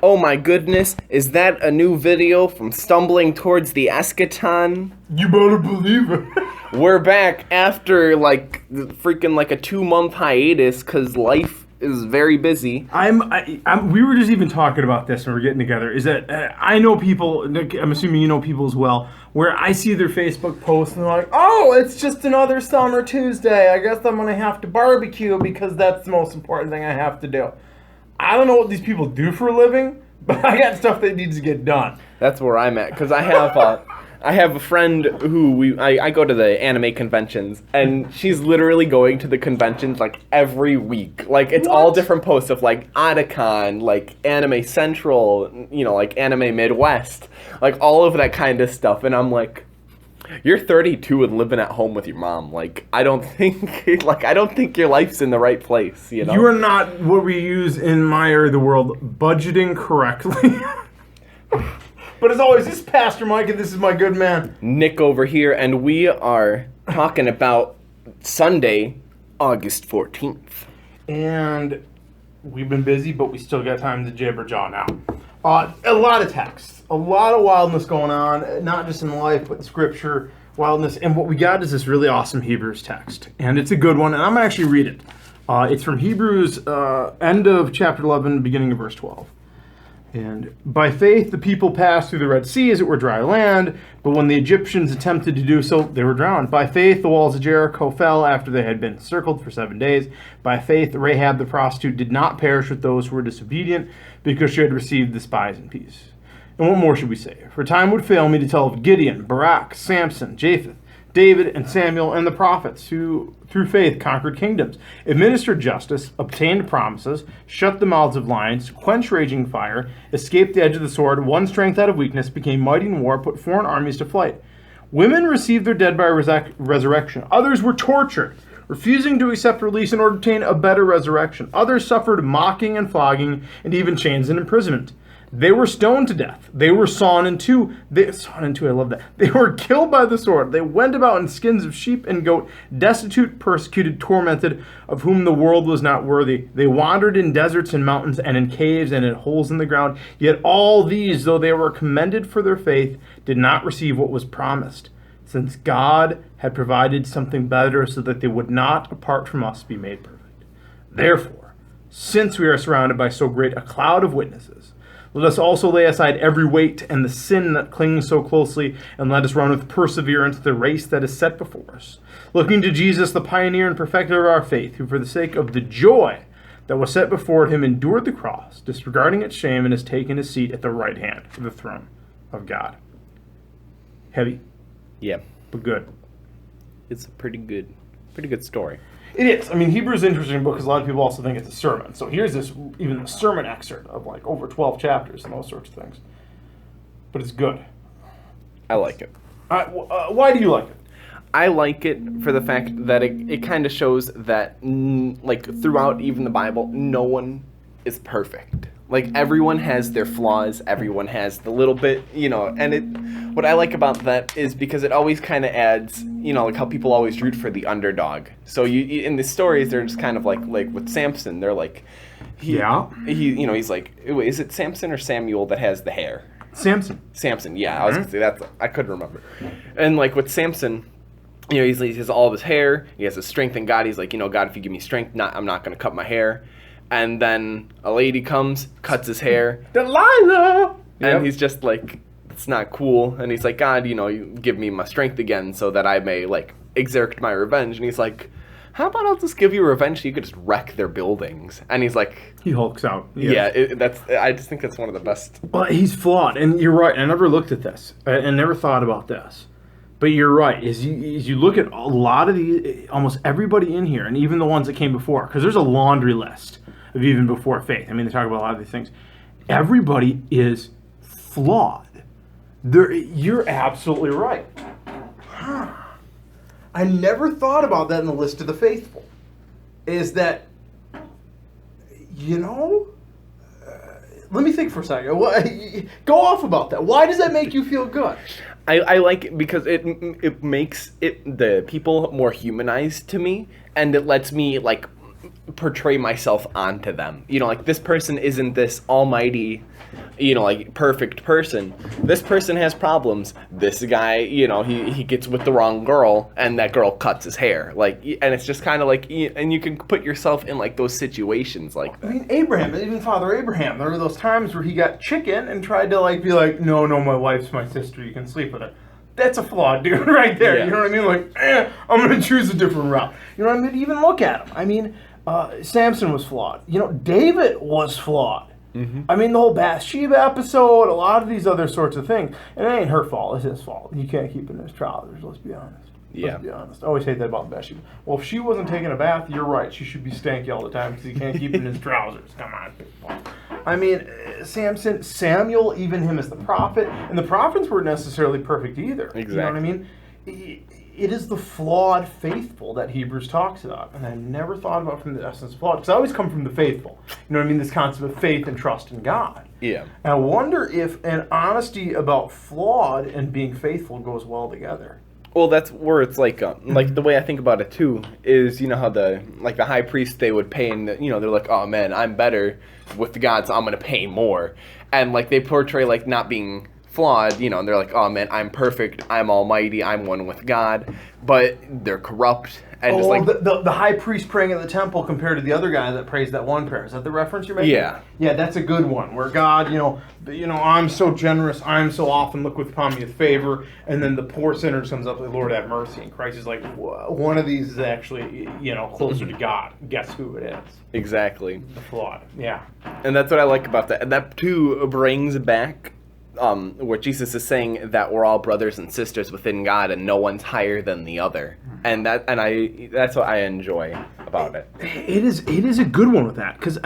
Oh my goodness, is that a new video from Stumbling Towards the Eschaton? You better believe it. We're back after like freaking like a 2-month hiatus because life is very busy. We were just even talking about this when we were getting together. Is that I know people, I'm assuming you know people as well, where I see their Facebook posts and they're like, oh, it's just another summer Tuesday. I guess I'm going to have to barbecue because that's the most important thing I have to do. I don't know what these people do for a living, but I got stuff that needs to get done. That's where I'm at because I have a friend who I go to the anime conventions, and she's literally going to the conventions like every week. Like it's all different posts of like Otakon, like Anime Central, you know, like Anime Midwest, like all of that kind of stuff. And I'm like, you're 32 and living at home with your mom. Like I don't think your life's in the right place. You know, you are not what we use in my area of the world, budgeting correctly. But as always, this is Pastor Mike, and this is my good man, Nick over here, and we are talking about Sunday, August 14th. And we've been busy, but we still got time to jabber jaw now. A lot of text, a lot of wildness going on, not just in life, but in Scripture, wildness. And what we got is this really awesome Hebrews text, and it's a good one, and I'm going to actually read it. It's from Hebrews, end of chapter 11, beginning of verse 12. And by faith, the people passed through the Red Sea as it were dry land, but when the Egyptians attempted to do so, they were drowned. By faith, the walls of Jericho fell after they had been encircled for 7 days. By faith, Rahab the prostitute did not perish with those who were disobedient, because she had received the spies in peace. And what more should we say? For time would fail me to tell of Gideon, Barak, Samson, Japheth, David, and Samuel, and the prophets, who through faith conquered kingdoms, administered justice, obtained promises, shut the mouths of lions, quenched raging fire, escaped the edge of the sword, won strength out of weakness, became mighty in war, put foreign armies to flight. Women received their dead by resurrection. Others were tortured, refusing to accept release in order to obtain a better resurrection. Others suffered mocking and flogging, and even chains and imprisonment. They were stoned to death. They were sawn in two. I love that. They were killed by the sword. They went about in skins of sheep and goat, destitute, persecuted, tormented, of whom the world was not worthy. They wandered in deserts and mountains and in caves and in holes in the ground. Yet all these, though they were commended for their faith, did not receive what was promised, since God had provided something better so that they would not, apart from us, be made perfect. Therefore, since we are surrounded by so great a cloud of witnesses, let us also lay aside every weight and the sin that clings so closely, and let us run with perseverance the race that is set before us, looking to Jesus, the pioneer and perfecter of our faith, who for the sake of the joy that was set before him endured the cross, disregarding its shame, and has taken his seat at the right hand of the throne of God. Heavy. Yeah. But good. It's a pretty good story. It is. I mean, Hebrews is an interesting book because a lot of people also think it's a sermon. So here's this, even a sermon excerpt of like over 12 chapters and those sorts of things. But it's good. I like it. Why do you like it? I like it for the fact that it kind of shows that, like, throughout even the Bible, no one is perfect. Like, everyone has their flaws, everyone has the little bit, you know, and what I like about that is because it always kind of adds, you know, like how people always root for the underdog. So you in the stories, they're just kind of like with Samson, they're like, he's like, is it Samson or Samuel that has the hair? Samson, yeah, I was gonna say that, I couldn't remember. And like with Samson, you know, he has all of his hair, he has his strength in God, he's like, you know, God, if you give me strength, I'm not gonna cut my hair. And then a lady comes, cuts his hair. Delilah! And he's just like, it's not cool. And he's like, God, you know, you give me my strength again so that I may, like, exert my revenge. And he's like, how about I'll just give you revenge so you could just wreck their buildings? And he's like... He hulks out. I just think that's one of the best. Well, he's flawed. And you're right. I never looked at this. I never thought about this. But you're right. As you look at a lot of the... Almost everybody in here, and even the ones that came before, because there's a laundry list of even before faith. I mean, they talk about a lot of these things. Everybody is flawed. You're absolutely right. I never thought about that in the list of the faithful. Is that, you know, let me think for a second. Go off about that. Why does that make you feel good? I like it because it makes the people more humanized to me, and it lets me, like, portray myself onto them. You know, like, this person isn't this almighty, you know, like, perfect person. This person has problems. This guy, you know, he gets with the wrong girl, and that girl cuts his hair. Like, and it's just kind of like, and you can put yourself in, like, those situations like that. I mean, Abraham, even Father Abraham, there were those times where he got chicken and tried to, like, be like, no, my wife's my sister, you can sleep with her. That's a flawed dude right there. Yeah. You know what I mean? Like, I'm going to choose a different route. You know what I mean? Even look at him. I mean, Samson was flawed. You know, David was flawed. Mm-hmm. I mean, the whole Bathsheba episode, a lot of these other sorts of things. And it ain't her fault. It's his fault. He can't keep it in his trousers. Let's be honest. Yeah. Let's be honest. I always hate that about Bathsheba. Well, if she wasn't taking a bath, you're right. She should be stanky all the time because he can't keep it in his trousers. Come on, people. I mean, Samson, Samuel, even him as the prophet. And the prophets weren't necessarily perfect either. Exactly. You know what I mean? It is the flawed faithful that Hebrews talks about. And I never thought about from the essence of flawed. Because I always come from the faithful. You know what I mean? This concept of faith and trust in God. Yeah. And I wonder if an honesty about flawed and being faithful goes well together. Well, that's where it's like the way I think about it too is, you know, how the high priest, they would pay, and you know, they're like, oh man, I'm better with the gods, so I'm gonna pay more, and like they portray like not being flawed, you know, and they're like, oh man, I'm perfect, I'm almighty, I'm one with God, but they're corrupt. And just like the high priest praying in the temple compared to the other guy that prays that one prayer. Is that the reference you're making? Yeah. Yeah, that's a good one. Where God, you know, I'm so generous, I'm so often look upon me with favor, and then the poor sinner comes up with, Lord have mercy, and Christ is like, one of these is actually, you know, closer to God. Guess who it is? Exactly. The flawed. Yeah. And that's what I like about that. And that too brings back where Jesus is saying that we're all brothers and sisters within God, and no one's higher than the other, and that's what I enjoy about it. It is a good one with that because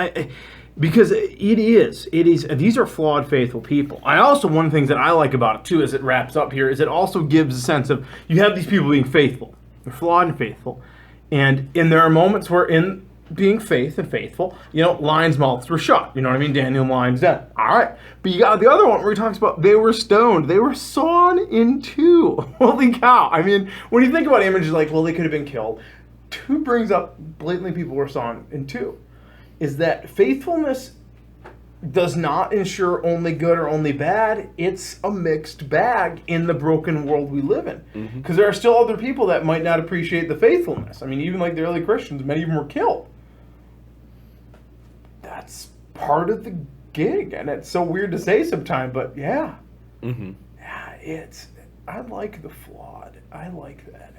it is these are flawed faithful people. I also, one of the things that I like about it too, as it wraps up here, is it also gives a sense of you have these people being faithful, they're flawed and faithful, and there are moments where in being faithful, you know, lions' mouths were shut. You know what I mean? Daniel and lions dead. All right. But you got the other one where he talks about they were stoned. They were sawn in two. Holy cow. I mean, when you think about images like, well, they could have been killed, two brings up blatantly people were sawn in two. Is that faithfulness does not ensure only good or only bad. It's a mixed bag in the broken world we live in. Because there are still other people that might not appreciate the faithfulness. I mean, even like the early Christians, many of them were killed. That's part of the gig, and it's so weird to say sometimes, but yeah. Mm-hmm. Yeah, I like the flawed. I like that.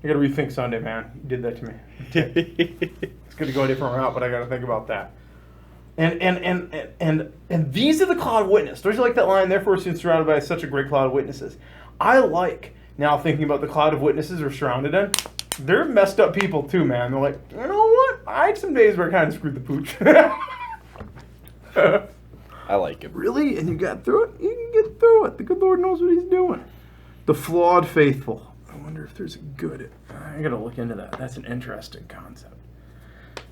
I gotta rethink Sunday, man. You did that to me. It's good to go a different route, but I gotta think about that. And these are the cloud of witness. Don't you like that line? Therefore, since surrounded by such a great cloud of witnesses. I like now thinking about the cloud of witnesses we're surrounded in. They're messed up people too, man. They're like, you know what? I had some days where I kind of screwed the pooch. I like it. Really? And you got through it? You can get through it. The good Lord knows what he's doing. The flawed faithful. I wonder if there's a good... I got to look into that. That's an interesting concept.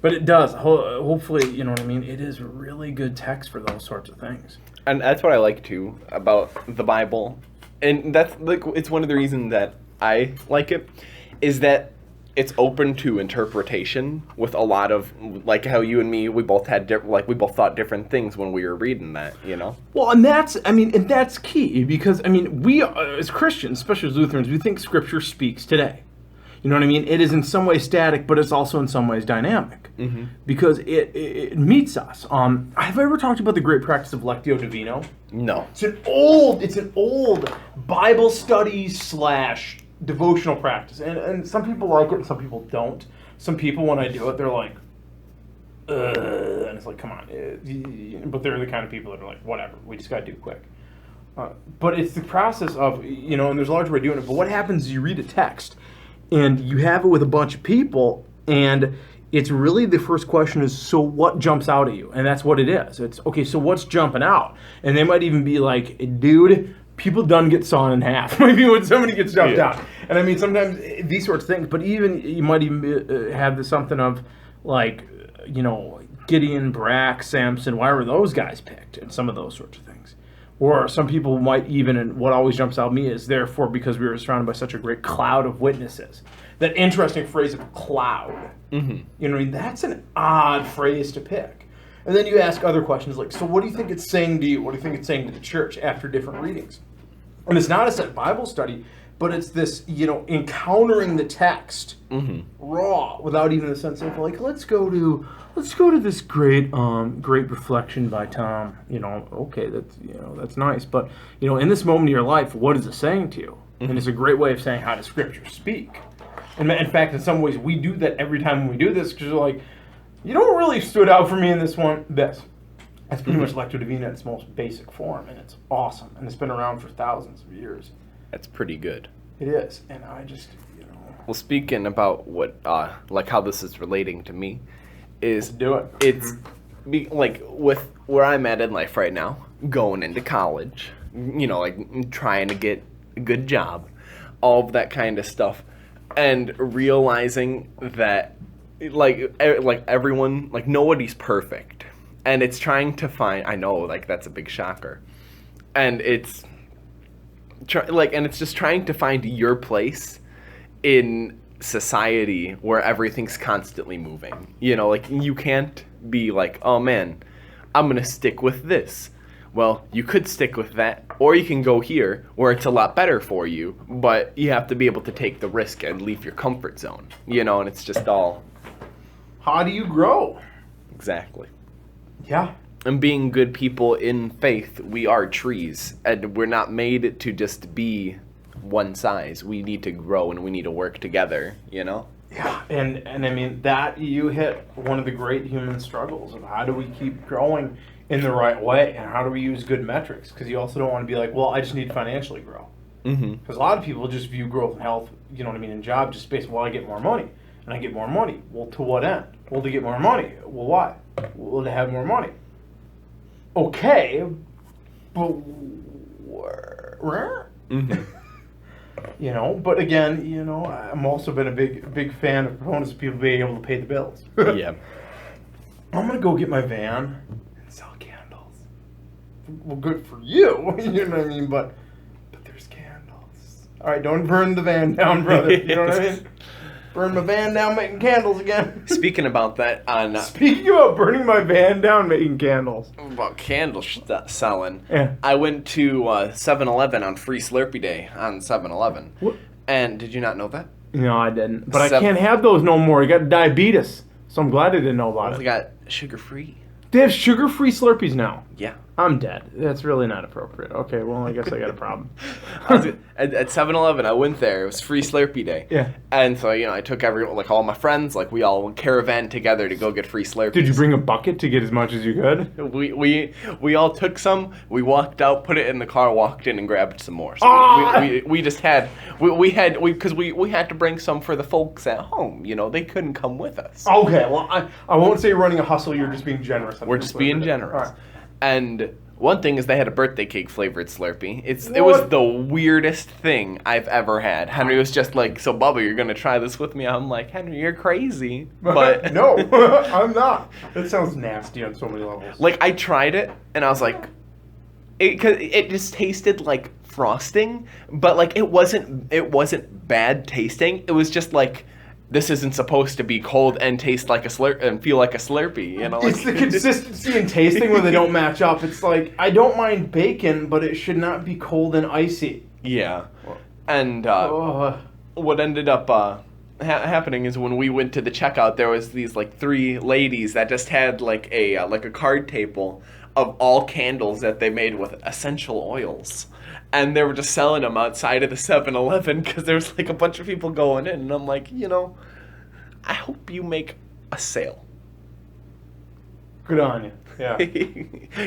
But it does. Hopefully, you know what I mean? It is really good text for those sorts of things. And that's what I like, too, about the Bible. And that's, like, it's one of the reasons that I like it, is that it's open to interpretation with a lot of, like how you and me, we both had we both thought different things when we were reading that, you know? Well, and that's key, because, we, as Christians, especially as Lutherans, we think Scripture speaks today. You know what I mean? It is in some ways static, but it's also in some ways dynamic, because it meets us. Have I ever talked about the great practice of Lectio Divino? No. It's an old Bible study / devotional practice, and some people like it and some people don't. Some people, when I do it, they're like, and it's like, come on. But they're the kind of people that are like, whatever, we just gotta do it quick. But it's the process of, you know, and there's a large way of doing it, but what happens is you read a text and you have it with a bunch of people, and it's really the first question is, so what jumps out at you? And that's what it is. It's, okay, so what's jumping out? And they might even be like, dude, people done get sawn in half. Maybe when somebody gets jumped out. And sometimes these sorts of things, but even, you might even have something of, like, you know, Gideon, Barak, Samson, why were those guys picked? And some of those sorts of things. Or some people might even, and what always jumps out at me is, therefore, because we were surrounded by such a great cloud of witnesses. That interesting phrase of cloud. Mm-hmm. You know what I mean? That's an odd phrase to pick. And then you ask other questions like, so what do you think it's saying to you? What do you think it's saying to the church after different readings? And it's not a set Bible study, but it's this, encountering the text raw without even a sense of like, let's go to this great reflection by Tom. Okay, that's nice. But in this moment of your life, what is it saying to you? And it's a great way of saying, how does Scripture speak? And in fact, in some ways, we do that every time we do this, because you're like, you know what really stood out for me in this one? This. That's pretty much Lectio Divina in its most basic form, and it's awesome, and it's been around for thousands of years. That's pretty good. It is, and I just, Well, speaking about what, how this is relating to me, is let's do it. It's with where I'm at in life right now, going into college, trying to get a good job, all of that kind of stuff, and realizing that, everyone, nobody's perfect. And it's trying to find, I know, that's a big shocker. And it's, it's just trying to find your place in society where everything's constantly moving. You can't be like, oh man, I'm going to stick with this. Well, you could stick with that, or you can go here where it's a lot better for you, but you have to be able to take the risk and leave your comfort zone, and it's just all... How do you grow? Exactly. Yeah. And being good people in faith, we are trees, and we're not made to just be one size. We need to grow, and we need to work together, Yeah, and I mean, that you hit one of the great human struggles of how do we keep growing in the right way, and how do we use good metrics? Because you also don't want to be like, well, I just need to financially grow. Because a lot of people just view growth and health, in job just based on, well, I get more money. And I get more money. Well, to what end? Well, to get more money. Well, why? Well, to have more money. Okay, but where? But again, I'm also been a big fan of proponents of people being able to pay the bills. Yeah. I'm gonna go get my van and sell candles. Well, good for you. You know what I mean? But there's candles. All right, don't burn the van down, brother. You know what I mean? Burn my van down making candles again. Speaking about that, Speaking about burning my van down making candles. About candle selling, yeah. I went to 7-Eleven on Free Slurpee Day on 7-Eleven. What? And did you not know that? No, I didn't. But I can't have those no more. I got diabetes. So I'm glad I didn't know about it. They got sugar-free. They have sugar-free Slurpees now. Yeah. I'm dead. That's really not appropriate. Okay, well, I guess I got a problem. At 7-Eleven, I went there. It was Free Slurpee Day. Yeah. And so, I took all my friends, we all caravan together to go get free Slurpees. Did you bring a bucket to get as much as you could? We all took some. We walked out, put it in the car, walked in, and grabbed some more. So we just had because we had to bring some for the folks at home. They couldn't come with us. Okay, well, I won't say you're running a hustle. You're just being generous. We're just being generous. Right. And one thing is they had a birthday cake flavored Slurpee. It was the weirdest thing I've ever had. Henry was just like, so Bubba, you're going to try this with me? I'm like, Henry, you're crazy. But no, I'm not. That sounds nasty on so many levels. I tried it, and I was like, it just tasted like frosting, but it wasn't bad tasting. It was just this isn't supposed to be cold and taste like a Slurp and feel like a Slurpee, It's the consistency and tasting where they don't match up. It's I don't mind bacon, but it should not be cold and icy. Yeah. And what ended up happening is when we went to the checkout, there was these 3 ladies that just had a card table of all candles that they made with essential oils. And they were just selling them outside of the 7-Eleven because there was a bunch of people going in. And I'm like, I hope you make a sale. Good on you. Yeah.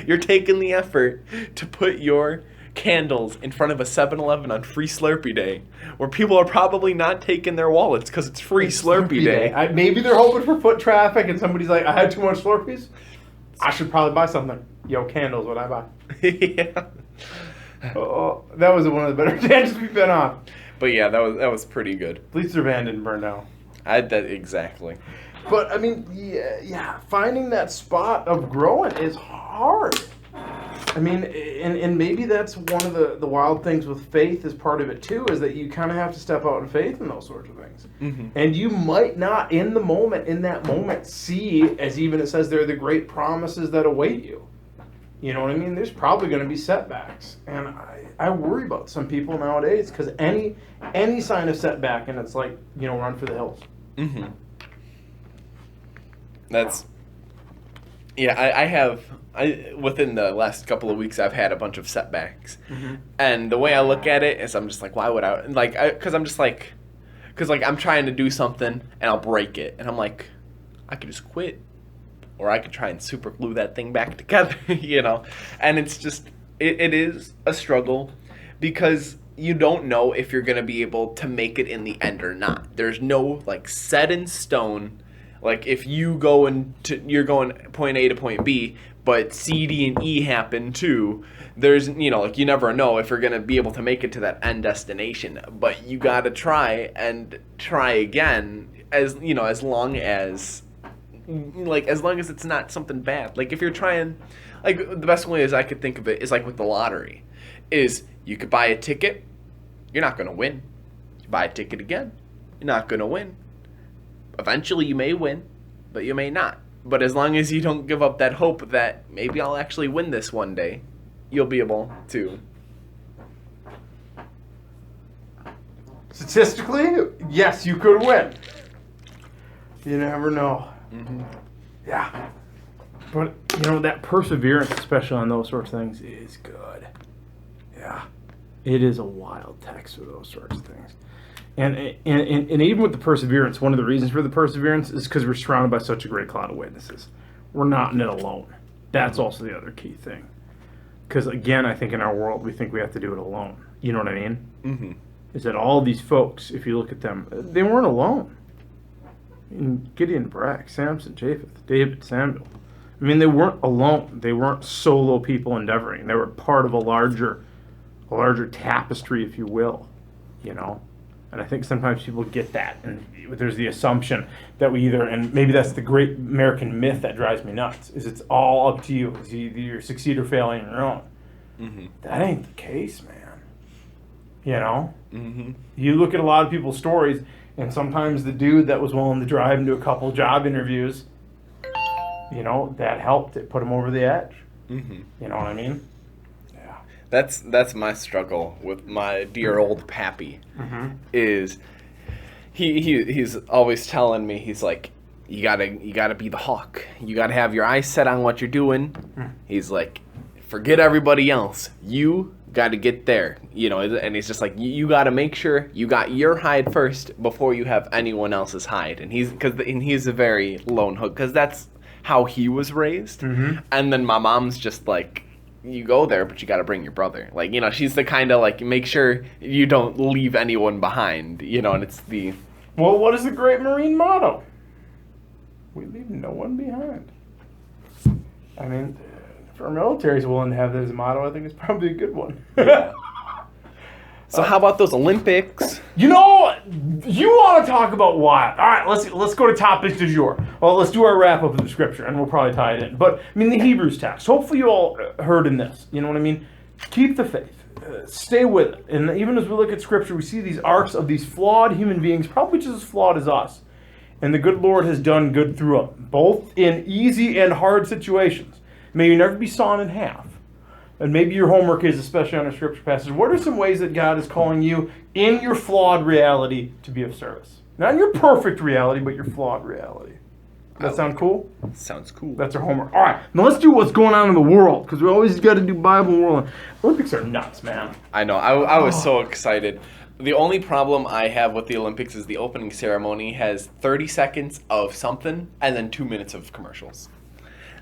You're taking the effort to put your candles in front of a 7-Eleven on Free Slurpee Day, where people are probably not taking their wallets because it's Free Slurpee Day. Maybe they're hoping for foot traffic and somebody's like, I had too much Slurpees. I should probably buy something. Yo, candles, what I buy. Yeah. Oh, that was one of the better tangents we've been on. But yeah, that was pretty good. At least their van didn't burn down. Exactly. But I mean, yeah, finding that spot of growing is hard. I mean, and maybe that's one of the wild things with faith is part of it too, is that you kind of have to step out in faith in those sorts of things. Mm-hmm. And you might not in that moment see, as even it says there, the great promises that await you. You know what I mean? There's probably going to be setbacks. And I worry about some people nowadays because any sign of setback and it's like, run for the hills. Mm-hmm. Yeah, within the last couple of weeks, I've had a bunch of setbacks. Mm-hmm. And the way I look at it is I'm just like, why would I? Because I'm trying to do something and I'll break it. And I'm like, I could just quit. Or I could try and super glue that thing back together, And it's just, it is a struggle because you don't know if you're going to be able to make it in the end or not. There's no, set in stone. Like, if you're going point A to point B, but C, D, and E happen too, there's, you never know if you're going to be able to make it to that end destination. But you got to try and try again as long as it's not something bad. Like, if you're trying, the best way is I could think of it is like with the lottery, is you could buy a ticket, you're not going to win. You buy a ticket again, you're not going to win. Eventually you may win, but you may not. But as long as you don't give up that hope that maybe I'll actually win this one day, you'll be able to. Statistically, yes, you could win. You never know. Mm-hmm. Yeah. But, that perseverance, especially on those sorts of things, is good. Yeah. It is a wild text for those sorts of things. And even with the perseverance, one of the reasons for the perseverance is because we're surrounded by such a great cloud of witnesses. We're not in it alone. That's also the other key thing. Because, again, I think in our world, we think we have to do it alone. You know what I mean? Mm-hmm. Is that all these folks, if you look at them, they weren't alone. Gideon, Barak, Samson, Japheth, David, Samuel. I mean, they weren't alone. They weren't solo people endeavoring. They were part of a larger tapestry, if you will, And I think sometimes people get that, and there's the assumption that we either, and maybe that's the great American myth that drives me nuts, is it's all up to you. It's either you succeed or fail on your own. Mm-hmm. That ain't the case, man. Mm-hmm. You look at a lot of people's stories, and sometimes the dude that was willing to drive into a couple job interviews, that helped. It put him over the edge. Mm-hmm. You know what I mean? That's my struggle with my dear old pappy. Mm-hmm. Is he's always telling me, he's like, you gotta be the hawk. You gotta have your eyes set on what you're doing. He's like, forget everybody else. You gotta get there. And he's just like, you gotta make sure you got your hide first before you have anyone else's hide. And he's a very lone hook because that's how he was raised. Mm-hmm. And then my mom's just like, you go there, but you got to bring your brother. She's the kind of make sure you don't leave anyone behind, and it's the... Well, what is the great Marine motto? We leave no one behind. I mean, if our military's willing to have that as a motto, I think it's probably a good one. Yeah. So how about those Olympics? You want to talk about wild. All right, let's go to topic du jour. Well, let's do our wrap up of the scripture, and we'll probably tie it in. But, the Hebrews text. Hopefully you all heard in this. You know what I mean? Keep the faith. Stay with it. And even as we look at scripture, we see these arcs of these flawed human beings, probably just as flawed as us. And the good Lord has done good through them, both in easy and hard situations. May you never be sawn in half. And maybe your homework is, especially on a scripture passage, what are some ways that God is calling you in your flawed reality to be of service? Not in your perfect reality, but your flawed reality. Does that sound cool? Sounds cool. That's our homework. All right, now let's do what's going on in the world, because we always got to do Bible and world. Olympics are nuts, man. I know. I was so excited. The only problem I have with the Olympics is the opening ceremony has 30 seconds of something and then 2 minutes of commercials.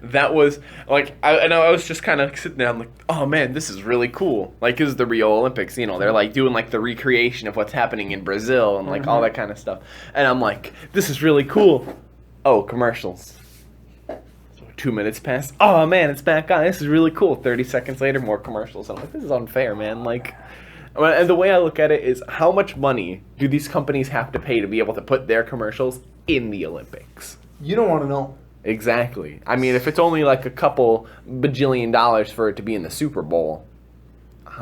That was, I was just kind of sitting there, I'm like, oh man, this is really cool. This is the Rio Olympics, they're doing the recreation of what's happening in Brazil and all that kind of stuff. And I'm like, this is really cool. Oh, commercials. So 2 minutes pass. Oh man, it's back on. This is really cool. 30 seconds later, more commercials. I'm like, this is unfair, man. And the way I look at it is, how much money do these companies have to pay to be able to put their commercials in the Olympics? You don't want to know. Exactly. I mean, if it's only like a couple bajillion dollars for it to be in the Super Bowl,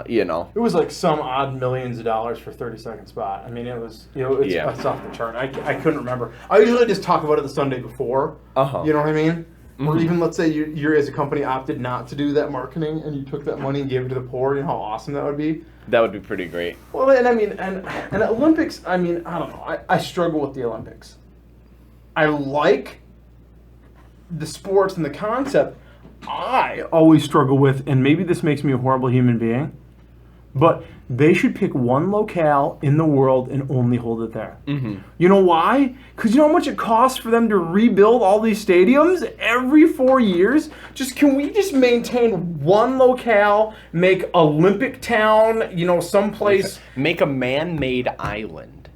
you know. It was like some odd millions of dollars for 30-second spot. I mean, it was, it's off the chart. I couldn't remember. I usually just talk about it the Sunday before. Uh-huh. You know what I mean? Or even, let's say, you're as a company opted not to do that marketing and you took that money and gave it to the poor. You know how awesome that would be? That would be pretty great. Well, and I mean, and Olympics, I mean, I don't know. I struggle with the Olympics. I like the sports and the concept. I always struggle with, and maybe this makes me a horrible human being, but they should pick one locale in the world and only hold it there. Mm-hmm. You know why? Because you know how much it costs for them to rebuild all these stadiums every 4 years? Can we just maintain one locale, make Olympic Town, someplace... Make a man-made island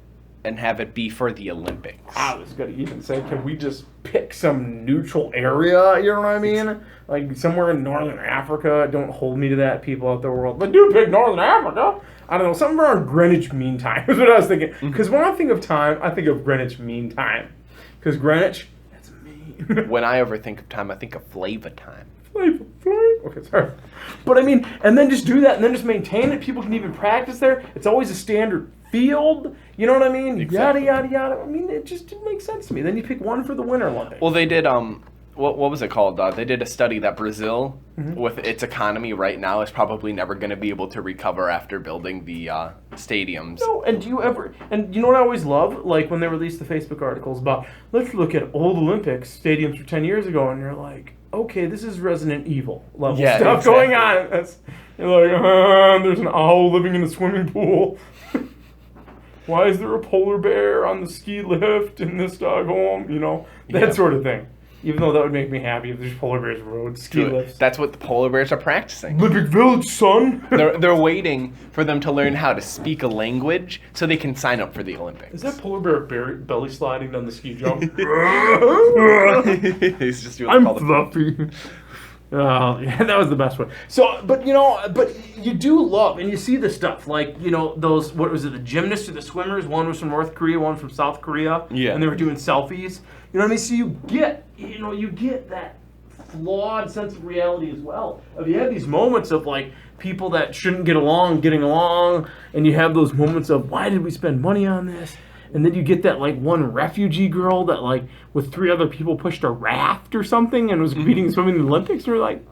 and have it be for the Olympics. I was going to even say, can we just pick some neutral area, you know what I mean? Like somewhere in Northern Africa. Don't hold me to that, people out the world. But do pick Northern Africa. I don't know, something around Greenwich Mean Time is what I was thinking. Because when I think of time, I think of Greenwich Mean Time. Because Greenwich, that's mean. When I ever think of time, I think of Flava time. Flava. Okay, sorry. But I mean, and then just do that, and then just maintain it. People can even practice there. It's always a standard field. You know what I mean? Exactly. Yada, yada, yada. I mean, it just didn't make sense to me. Then you pick one for the Winter Olympics. Well, they did, what was it called? They did a study that Brazil, with its economy right now, is probably never going to be able to recover after building the stadiums. No, and you know what I always love? Like when they released the Facebook articles about, let's look at old Olympics stadiums from 10 years ago, and you're like, okay, this is Resident Evil level stuff going on. You're like, there's an owl living in a swimming pool. Why is there a polar bear on the ski lift in this dog home? That sort of thing. Even though that would make me happy if there's polar bears roads, ski lifts. That's what the polar bears are practicing. Olympic Village, son. They're waiting for them to learn how to speak a language so they can sign up for the Olympics. Is that polar bear belly sliding down the ski jump? He's just doing I'm fluffy. Oh, yeah, that was the best one. So, but you do love, and you see the stuff, like, those, what was it, the gymnasts or the swimmers? One was from North Korea, one from South Korea. Yeah. And they were doing selfies. You know what I mean? So you get that flawed sense of reality as well. You have these moments of, like, people that shouldn't get along, getting along, and you have those moments of, why did we spend money on this? And then you get that, like, one refugee girl that, like, with 3 other people pushed a raft or something and was competing in swimming in the Olympics. And you're like,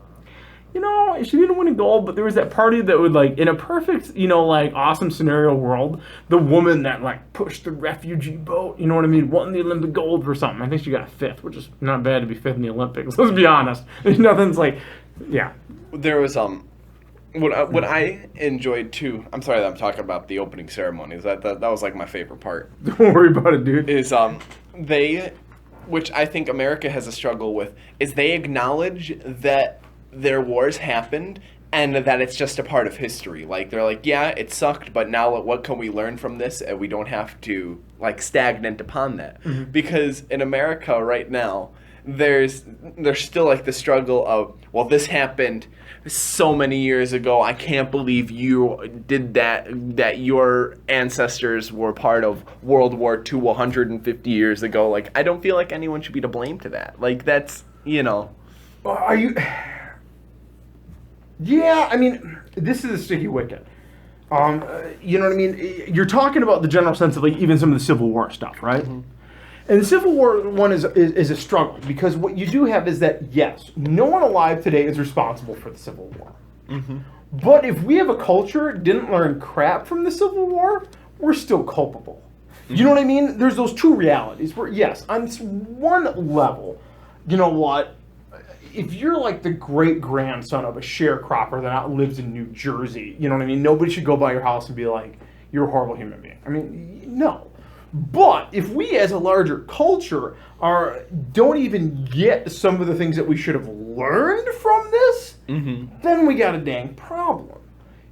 she didn't win a gold, but there was that party that would, like, in a perfect, like, awesome scenario world, the woman that, like, pushed the refugee boat, you know what I mean, won the Olympic gold for something. I think she got 5th, which is not bad to be 5th in the Olympics. Let's be honest. There's nothing's like, yeah. There was, what I enjoyed too, I'm sorry that I'm talking about the opening ceremonies, that was like my favorite part. Don't worry about it, dude. Is which I think America has a struggle with, is they acknowledge that their wars happened and that it's just a part of history. Like, they're like, yeah, it sucked, but now what can we learn from this? And we don't have to, like, stagnant upon that. Mm-hmm. Because in America right now, there's still, like, the struggle of, well, this happened so many years ago. I can't believe you did that your ancestors were part of World War II 150 years ago. Like, I don't feel like anyone should be to blame to that. Like, that's, Are you... Yeah, I mean, this is a sticky wicket. You know what I mean? You're talking about the general sense of, like, even some of the Civil War stuff, right? Mm-hmm. And the Civil War one is a struggle, because what you do have is that, yes, no one alive today is responsible for the Civil War. Mm-hmm. But if we have a culture didn't learn crap from the Civil War, we're still culpable. Mm-hmm. You know what I mean? There's those two realities where, yes, on one level, you know what? If you're like the great-grandson of a sharecropper that lives in New Jersey, you know what I mean? Nobody should go by your house and be like, you're a horrible human being. I mean, no. But if we as a larger culture don't even get some of the things that we should have learned from this, then we got a dang problem.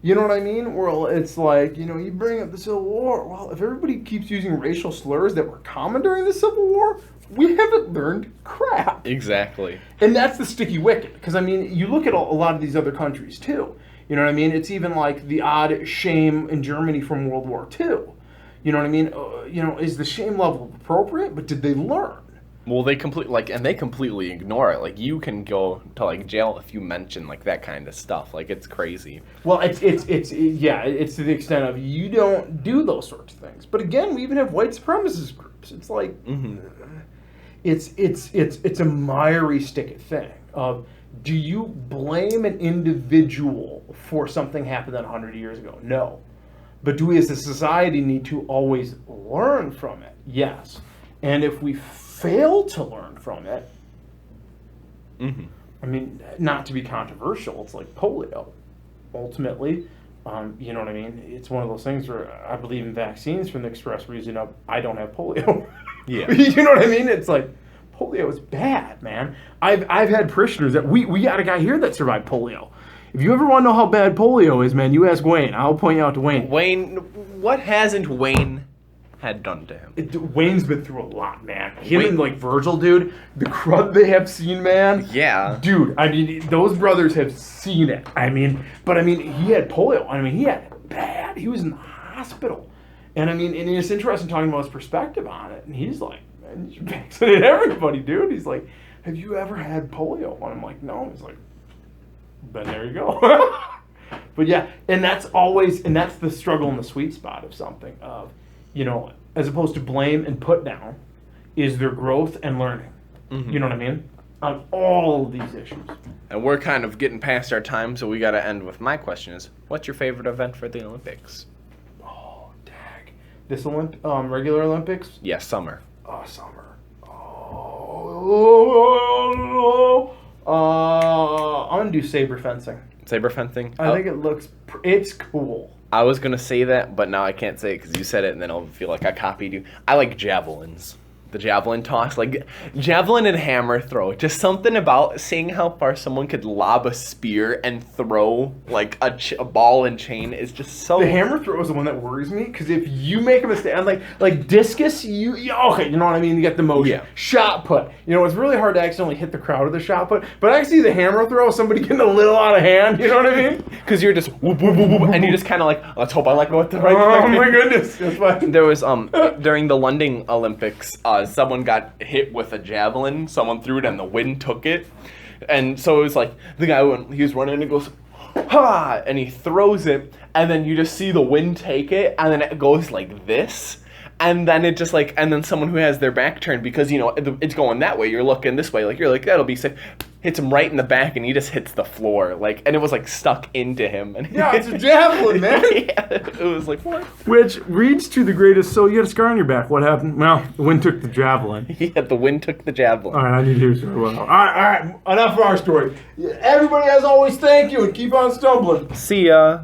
You know what I mean? Well, it's like, you bring up the Civil War. Well, if everybody keeps using racial slurs that were common during the Civil War, we haven't learned crap. Exactly. And that's the sticky wicket. Because, I mean, you look at a lot of these other countries, too. You know what I mean? It's even like the odd shame in Germany from World War II. You know what I mean? Is the shame level appropriate? But did they learn? Well, they completely ignore it. Like, you can go to like jail if you mention like that kind of stuff. Like, it's crazy. Well, it's to the extent of you don't do those sorts of things. But again, we even have white supremacist groups. It's like it's a miry sticky thing of, do you blame an individual for something happened 100 years ago? No. But do we as a society need to always learn from it? Yes. And if we fail to learn from it, I mean, not to be controversial, it's like polio. Ultimately, you know what I mean? It's one of those things where I believe in vaccines for the express reason of I don't have polio. Yeah. You know what I mean? It's like, polio is bad, man. I've had parishioners that we got a guy here that survived polio. If you ever want to know how bad polio is, man, you ask Wayne. I'll point you out to Wayne. Wayne, what hasn't Wayne had done to him? Wayne's been through a lot, man. Him and like Virgil, dude, the crud they have seen, man. Yeah. Dude, I mean, those brothers have seen it. I mean, he had polio. I mean, he had it bad. He was in the hospital. And I mean, and it's interesting talking about his perspective on it. And he's like, man, you vaccinated everybody, dude. He's like, have you ever had polio? And I'm like, no. He's like, but there you go. But yeah, and that's the struggle and the sweet spot of something of, you know, as opposed to blame and put down, is there growth and learning. You know what I mean? On all of these issues. And we're kind of getting past our time, so we got to end with my question is, what's your favorite event for the Olympics? Oh, dag. This regular Olympics? Yeah, summer. Oh, summer. I'm going to do saber fencing. Saber fencing? I think it's cool. I was going to say that, but now I can't say it because you said it, and then I'll feel like I copied you. I like javelins. The javelin toss, like javelin and hammer throw. Just something about seeing how far someone could lob a spear and throw like a ball and chain is just so. The hammer throw is the one that worries me because if you make a mistake, like discus, okay, you know what I mean. You get the motion. Yeah. Shot put. You know, it's really hard to accidentally hit the crowd with a shot put. But I see the hammer throw, somebody getting a little out of hand. You know what I mean? Because you're just whoop, whoop, whoop, whoop, and you just kind of like, let's hope I like what the right. Oh my goodness! That's why. There was during the London Olympics. Someone got hit with a javelin. Someone threw it and the wind took it. And so it was like the guy he was running and goes, ha! And he throws it and then you just see the wind take it and then it goes like this. And then it just like, and then someone who has their back turned because, you know, it's going that way. You're looking this way. Like, you're like, that'll be safe. Hits him right in the back and he just hits the floor. Like, and it was like stuck into him. And yeah, it's a javelin, man. Yeah, it was like, what? Which reads to the greatest, so you had a scar on your back. What happened? Well, the wind took the javelin. Yeah, the wind took the javelin. All right, I need to hear your story. Well, all right, enough of our story. Everybody, as always, thank you and keep on stumbling. See ya.